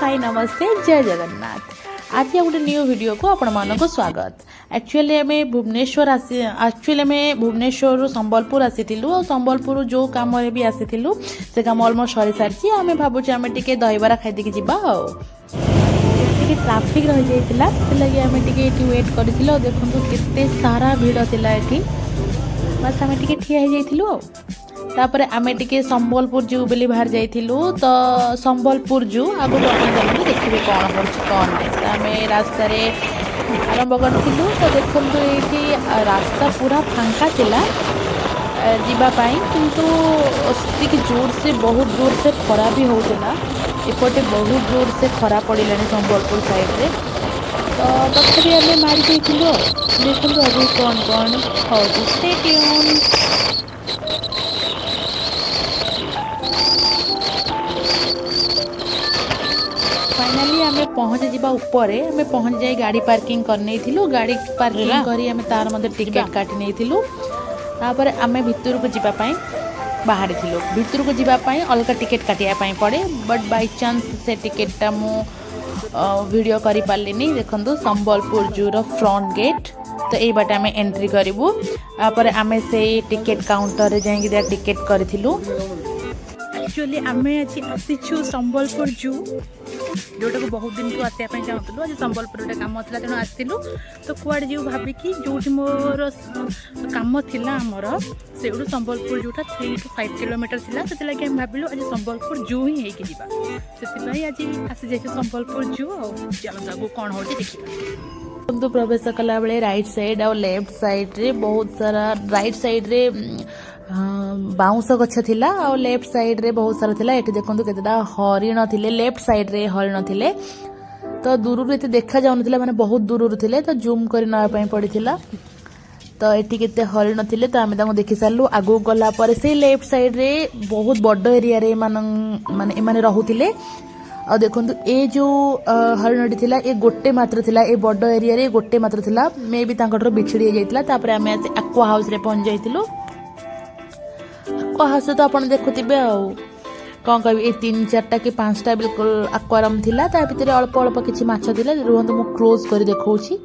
हाय नमस्ते जय जगन्नाथ। आज गोटे न्यू वीडियो को आपण मानक स्वागत। एक्चुअली आम भुवनेश्वर संबलपुर आसीलु और संबलपुर जो कम भी आसीलु से कम ऑलमोस्ट सरी सारी आम भावुँ आम टे दहीबरा खाई जावा ट्राफिक रही जाइला लगे आम टे वेट कर देखु केते सारा भिड़ थिला एठी बस आम टे ठिया हो जाइलु तापर आमे टिके संबलपुर जू बोली बाहर जाइलु तो संबलपुर जू आगु देखिए कौन कौन नहीं आम रास्तार आरंभ करूँ तो देखो ये रास्ता पूरा फांका थिला जीवापाई किंतु जोर से बहुत जोर से खरा भी होता एपटे बहुत जोर से खरा पड़ा संबलपुर साइड रे तो तथापि आम मारी जाइलु देखो अभी कौन कौन हो स्टे ट्यून। फाइनाली आम पहुँच जावा ऊपर आम पहुँच जाए गाड़ी पार्किंग करने गाड़ी पार्किंग करी आम तार मध्य टिकेट काटी नहीं तापर आम भितर को जीवाई बाहर थिलु भितर को जीवाई अलग टिकेट काटापी पड़े बट बाय चांस से टिकेटा मु वीडियो करि पारलिनी। देखंतु संबलपुर जूर फ्रंट गेट तो ये बाटे आम एंट्री करूँ तापर आम से टिकेट काउंटर रे जाइए टिकेट करूँ। एक्चुअली आम आज आसीचु संबलपुर जू जोटा को बहुत दिन को आसापी चाहूँ आज संबलपुर गोटे कम था तेणु आसलु तो कुआड़े जो भाविकी जो मोर कम थिला आमर से संबलपुर जोटा 3 to 5 किलोमीटर था से लगे भाविलु आज संबलपुर जू ही होगी से आज आसी जाइए संबलपुर जू आगे कौन हो देखिए प्रवेश कला बेले राइट साइड और लेफ्ट साइड रे बहुत सारा राइट साइड रे बाउंस गछ थिला और लेफ्ट साइड रे बहुत सारा थिला एठी देखंतु केतेटा हरिण थिले लेफ्ट साइड रे हरिण थिले तो दूर रे देखा जाउन थिला माने बहुत दूर थिले तो जूम करी नया पई पड़िथिला तो एठी केते हरिण थिले तो आमे ताको देखि सारलु आगु गला पर से लेफ्ट साइड रे बहुत बड़ एरिया रे माने माने रहुथिले और देखंतु ए जो हरिणटी थिला ए गोटे मात्र थिला ए बड़ एरिया रे गोटे मात्र थिला मे भी तांकटर बिछड़ी जाइतिला तापर आमे एक्वा हाउस रे पहुंच जाइतिलु हाउस तो आप देखुवे कौन कह 3-4टा कि 5टा बिल्कुल एक्वारियम थिला ता भितर अल्प अल्प किछि माछ थिला रुहंतु मु क्लोज कर देखौछि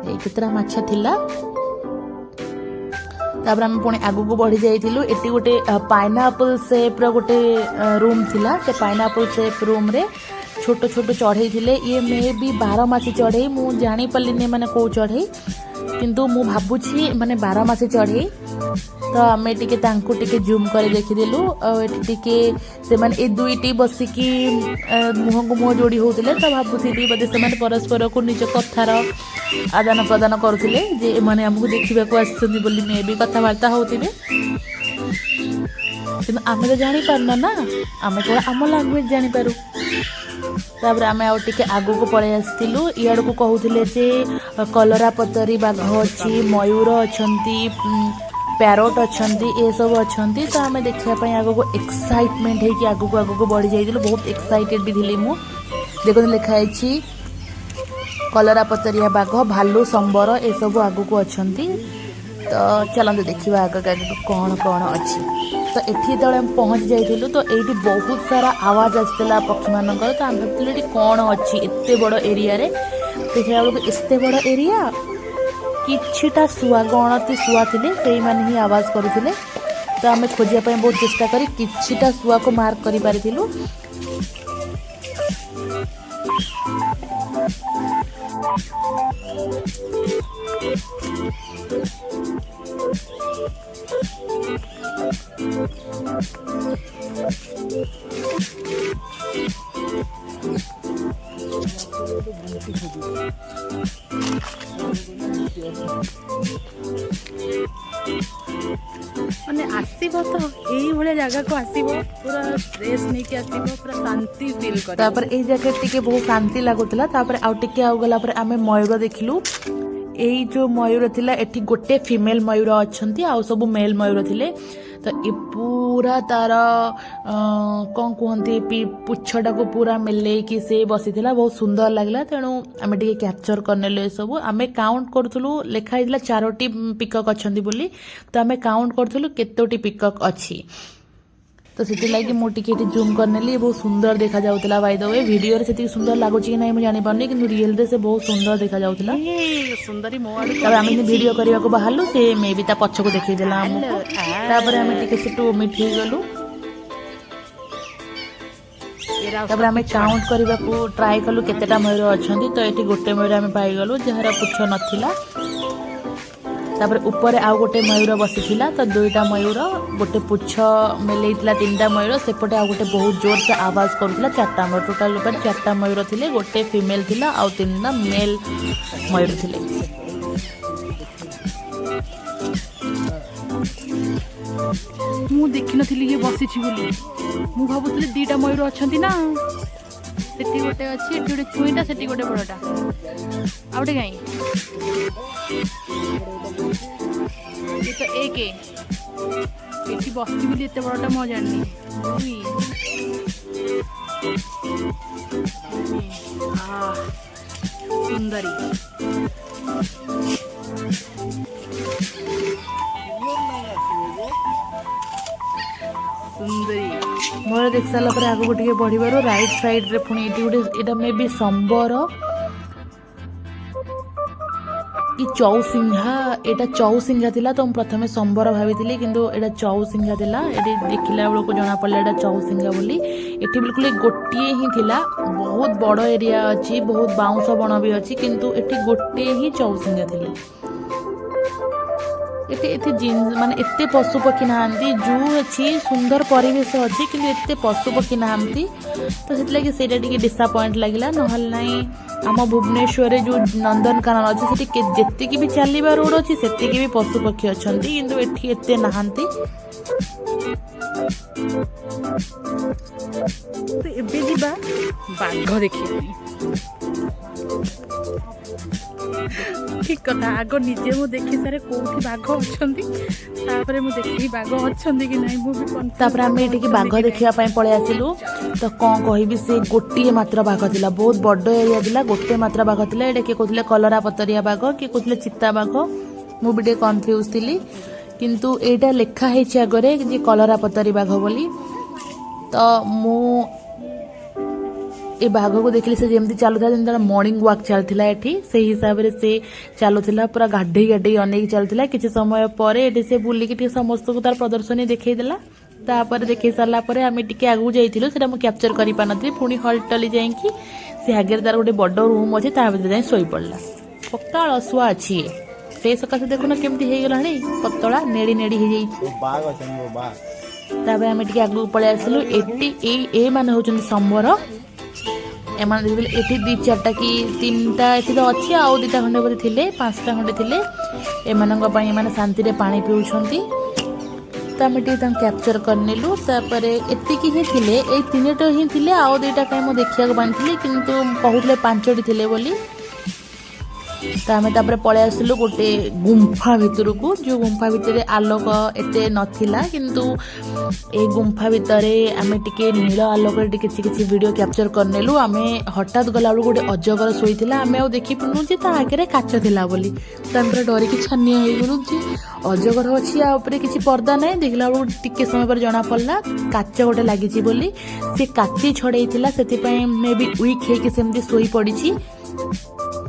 ए कितरा माछ थिला तापर हम पुणी आगु को बढ़ी जाइलु एटी गोटे पाइनएप्पल शेप रो गोटे रूम थिला से पाइनएप्पल शेप रूम रे छोट छोट चढ़ई थिले ये मे भी 12 मासी चढ़ई मु जानी पल्लिनी माने को चढ़ई किंतु मु भाबुछि माने 12 मासी चढ़ई तो आम टिके तांकु टिके जूम कर देखीदेलु टिके से माने ए दुईटी बसिकी मुह को मुह जोड़ी होतिले तो भाबुथिली बोधे से माने परस्पर को निज कथार आदान प्रदान करुथिले जे माने हमकु देखिबा को आछथि बोली मे भी कथावार्ता होतिबे किंतु आमे तो जानि पारना ना आमे तो आम लैंग्वेज जानि पारु तापर आमे आउ टिके आगु को पळे आस्तिलु इयाड को कहउथिले जे कलरा पतरी बाघ अछि मयूर अछंती पैरोट अच्छी ये सब अच्छी तो आम देखापी आग को एक्साइटमेंट है आग को बढ़ी जाइलु बहुत एक्साइटेड भी थी मु देखो लिखाई कलरा पतरिया बाघ भालू संबर ये सब आग को अच्छा तो चलते देखा आग कौन कौन अच्छी तो ये जो पहुँच जाइलु तो ये बहुत सारा आवाज आसला पक्षी मान तो आम भाई कौन अच्छी एत बड़ एरिया देखा बेलू एत बड़ एरिया किछिटा शुआ गणति शुआ थिले सेई माने ही आवाज करुथिले तो आमे खोजिया पय बहुत चेष्टा करी किछिटा शुआ को मार्क करि पारिथिलु माने आसीबो तो एई भले जगह को आसीबो पूरा स्ट्रेस नहीं के आसीबो पूरा शांति फील कर तापर एई जगह टिके बहुत शांति लागुतला तापर आउ टिके आउ गला पर आमे मयूर देखिलु एई जो मयूर थिला एठी गोटे फीमेल मयूर अछंती आउ सब मेल मयूर थिले तो ये पूरा तार कौन कहते पुछटा को पूरा मिले कि से बसी बहुत सुंदर लगला तेणु आम टे कैप्चर करने सब आम काउंट करूँ लिखाई 4टी पिकक अच्छा बोली तो आम काउंट करूँ केतोटी पिकक अच्छी तो से मुझे जूम करने बहुत सुंदर देखा जाऊला बाय द वे वीडियो रे से सुंदर लगुच कि नहीं जानी पारनी कि रियल रे से बहुत सुंदर देखा जाऊला सुंदरी तब आम वीडियो करने को बाहरलु से मे भी पछक देखईदेला आमको तापर आम टे मिठी गलु तापर आम काउंट करने को ट्राए कलु केतेटा मयूर अच्छा तो ये गोटे मयूर आम पाईगलु जार पुछ नाला तापर ऊपर आउ गोटे मयूर बसीला तो दुईटा मयूर गोटे पुछ मेलैला 3टा मयूर सेपटे आउ गोटे बहुत जोर से आवाज करुला 4टा मयूर टोटाल 4टा मयूर थिले गोटे फीमेल थिला आउ 3टा मेल मयूर थिले। मु देखि नथिली ये बसी छी बोली मु भाबुतले 2टा मयूर अछंती ना सेठी गोटे अछि एठी गोटे छुईटा सेठी गोटे बड़टा आउटे काई ये तो एक एठी बस्ती बोली एते बड़टा म जाननी दुई सुंदरी सुंदरी मोर देख सारा पर आगो टे बढ़िबार राइट साइड रे पुणी एटी गोटे एटा मे बी संबर कि चौसिंघा एटा चौसिंघा थिला तो प्रथमे संबर भाभी किंतु एटा चौसिंघा थिला एटी देखिला बेलू को जना पड़ला एटा चौसिंघा बोली एटी बिल्कुल गोटे ही थिला बहुत बड़ एरिया अछि बहुत बाउंस बण भी अछि किंतु एटी गोटे ही चौसिंघा थिला माने एते पशु पक्षी नहांती जू अच्छी सुंदर परिवेश अच्छी कि एते पशु पक्षी नहांती तो से लगे सेटा टिके डिसअपॉइंट लागला नहल नाही आम भुवनेश्वर जो नंदनकानन अच्छी से जेतिकी भी चलवा रोड अच्छी से भी पशु पक्षी अच्छा किंतु एठी एते नहांती तो एबे जिबा बाघ देखिए ठीक कथा आग निजे मु देखी सारे कोठी बाघ अछंती तापरे मु देखी बाघ अछंती कि नाही मु भी तापरे हम एठी की बाघ देखिया पई पळे आसिलु तो कोन कहिबी से गोटिए मात्र बाघ थिला बहुत बड्ड एरिया थिला गोटे मात्र बाघ थिला एटा के कहथिले कलरा पतरिया बाघ के कहथिले चित्ता बाघ मु भी टे कंफ्यूज थिली किंतु एटा लेखा हेछि आगरे जे कलरा पतरी बाघ बोली तो मु ए बाघ को देखली से जमती चलुता जमी मॉर्निंग वॉक चलता एठी से हिसाब से चलुला पूरा गाढ़े गाढ़े अनेक चलता किसी समय पर ये से बुलिकी समस्त को तार प्रदर्शनी देखईदेला तापर देख सारा आम टे आगू जाइलु से कैप्चर कर पारि पुणी हल्टली जाकि से आगे तार गोटे बड़ रूम अच्छे भर जाए शोई पड़ा पक्का अलसुआ अच्छी से सकाशे देखुना केमती हो गला पतला नेड़ी नेड़ी हो जापर आम टे आगू पलि आसलु ए मान होचंदी संबर एमान एठी 2-4टा कि 3टा एठी तो अच्छी आउ 2टा खंडे बोली थिले 5टा खंडे थिले एमानंग पई एमान शांति रे पानी पिउछंती त हम टी तम कैप्चर करनेलु तापर एतिकी ही थिले ए 3टा ही थिले आउ 2टा काई मो देखिया को बांधिले किंतु कहूले 5टी थिले बोली तामे तापर पळे आसिलु गोटे गुंफा भितर को जो गुंफा भितर आलोक एते नथिला किंतु ए गुंफा भितर आमे टिके नील आलोक रे टिके किछि वीडियो कैप्चर करनेलु आमे हठात गला गोटे अजगर सोईथिला आमे आ देखि पनु जे ता आगे रे काच थिला बोली त हम डरी कि छन्नी हे गलु जे अजगर अछि आ ऊपर किछि पर्दा नै देखला टिके समय पर जणा पड़ला काच गोटे लागि छि बोली से काची छडेइथिला सेति पय मे बी वीक हे कि सेमती सोई पडिछि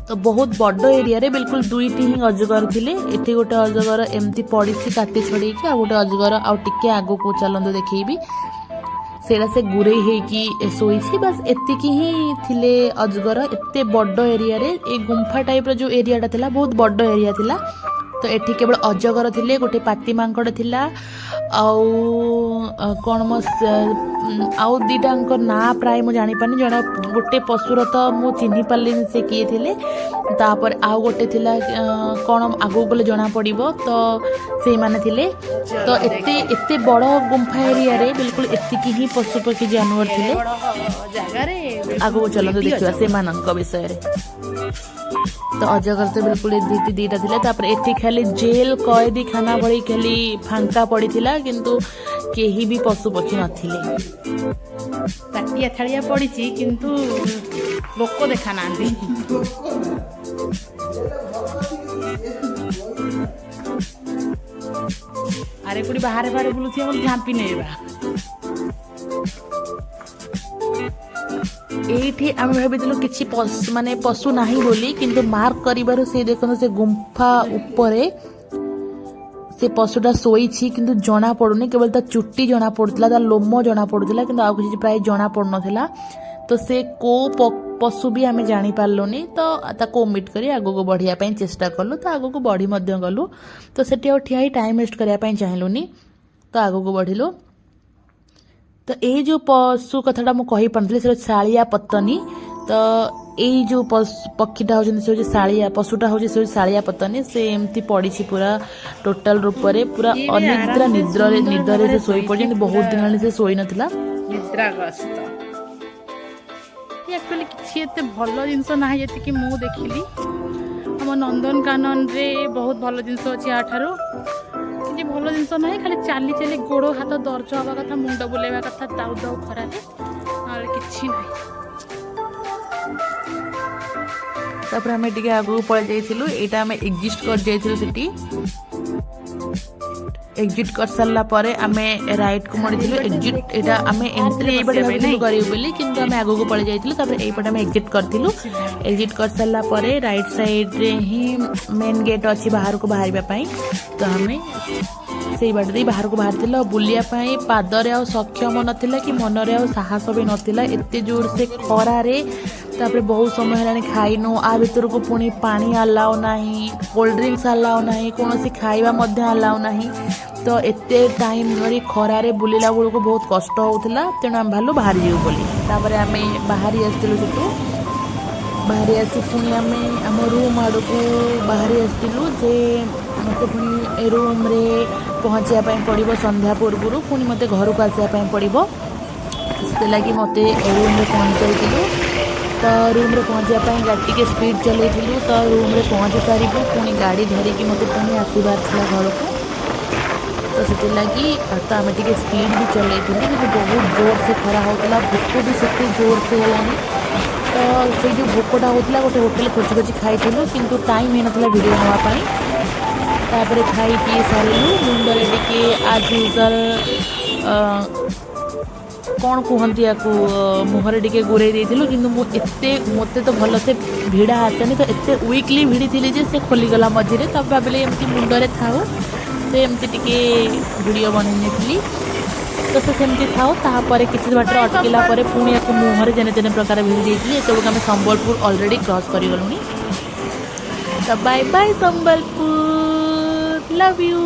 तो बहुत बड़ एरिया रे बिल्कुल 2टी ही अजगर थिले एठी गोटे अजगर एमती पड़ी काटी छड़ी कि आ गोटे अजगर आ टिके आगो को चलंदो देखैबी सेड़ा से गुरे हे कि सोई छी बस एतिकी ही थिले अजगर एते बड़ एरिया रे ए गुंफा टाइप रो जो एरियाटा थिला बहुत बड़ एरिया थिला तो एठी केवल अजगर थिले गोटे पाती मांकड़ थिला आउ कौन मो आउ 2टांकर ना प्राय मु जानी पानी जणा गोटे पशुर तो मु चिन्ही पारलिन से किए थिले तापर आउ गोटे थिला कौन आगो गले जना पड़िबो तो से माने थिले तो एते एते बड़ गुंफा एरिया रे बिल्कुल एतिकी ही पशु पक्षी जानवर थिले जगह रे आगो चलतो देखिबा से मानक विषय रे तो अजगर तो बिल्कुल 2टा थिले तापर एठी खाली जेल कैदी खाना भरी खाली फांका पड़ी थिला किंतु केही भी पशु पक्षी नथिले ताटिया थालिया पड़ी किंतु लोक देखा नांदी अरे कुड़ी बाहर बाहर बुलुथि हम झांपी नेबा एठी आम भाविलु कि माने पशु नहीं बोली किंतु मार्क करिबारु से देखो से गुंफा उपरे से पशुटा शोई किंतु जना पड़ुनी केवल ता चुट्टी जना पड़ुला ता लोम जना पड़ुला किंतु आउ किसी प्राय जना पड़नथिला तो से को पशु भी आम जानी पार्लुनी तो ताको ओमिट करी आगो को बढ़िया पई चेष्टा कलु तो आगो को बढ़ी मध्य गलु तो सेठी आ ठिया टाइम वेस्ट करिया पई चाहलुनी तो आगो को बढ़िलु तो ये जो पशु कथाटा मुझे कही पारी से शालिया पत्तनी तो यही जो पक्षीटा हूँ शालिया पशुटा हूँ से शालिया पत्तनी से एमती पड़ी पूरा टोटाल रूप से पूरा अनिद्रा निद्रे से शोई पड़ी बहुत दिन से शोई नाला निद्राग्रस्त एक्चुअली किसी एत भल जिनस ना जी मुझे देखिली आम नंदनकानन रे बहुत भल जिनस अच्छी आठारू कि भल जिनस ना खाली चली चली गोड़ हाथ दर्ज हवा कथा मुंड बुलेवा कथा दाउ दाउ खरा कि ना तापर आम टे आगू पलि जाइलु यहाँ आम एग्जिट कर जाइलु एग्जिट कर सारा पर आम राइट को मोड़ी एग्जिट यहाँ आम एंट्री यही करूँ बोली किंतु आम आगू को पलि जाइलु यहीपटे आम एग्जिट करूँ एग्जिट कर सारा पर राइट साइड रे ही मेन गेट अच्छी बाहर को बाहर तो आम से बाट दे बाहर को बाहर बुलियापाई पादरे आ सक्षम नाला कि मनरे आ साहस भी नाला एत जोर से खरारे तापर बहुत समय है खाइनु आ भीतर को पुणी पानी अलाउ ना कोल्ड ड्रिंक्स अलाउ ना कौन खाइबा अलाउ ना तो एते टाइम धरी खरारे बुलिला बेलू को बहुत कष्ट होता तेणु आम भालु बाहर जाऊ बोली तापर आम बाहरी आसलु सेठू बाहरी आसी पुणी आम आम रूम आड़ को बाहरी आसलु जे मत पुणी रूम रे पहुँचापी पड़ो संध्या पूर्व पुणी मत घर को आसापी पड़ो से लगी मत रूम रे पहुँचाई तो रूम रे पहुँचापी गाड़ी के स्पीड चलू तो रूम रे पहुँची सारू पुणी गाड़ी धरिकी मत पुणी आसबार था घर को तो से लगी तो आम टे स्पीड भी चलते कि बहुत जोर से खरा होता भोक भी से जोर से है तो से जो भोकटा होता गोटे होटेल खोजी खोजी खाई किंतु टाइम है ना वीडियो नापी तापर खाई पी सारू मुंडे टे आज यूजल कौन कहती या मुहर टे गुरे कि मत तो भल से भिड़ा आसेनी तो एत वीकली भिड़ी थी से खोलीगला मझे तब भाविले एमती मुंडे थाऊ तो एमती टे वीडियो बनई तो सेमती थाओ तापर किसी बाट अटकला पुणी या मुहर जेने जेने प्रकार भिड़ी जाइए सब आम संबलपुर ऑलरेडी क्रॉस कर गलुनी तो bye bye Sambalpur love you.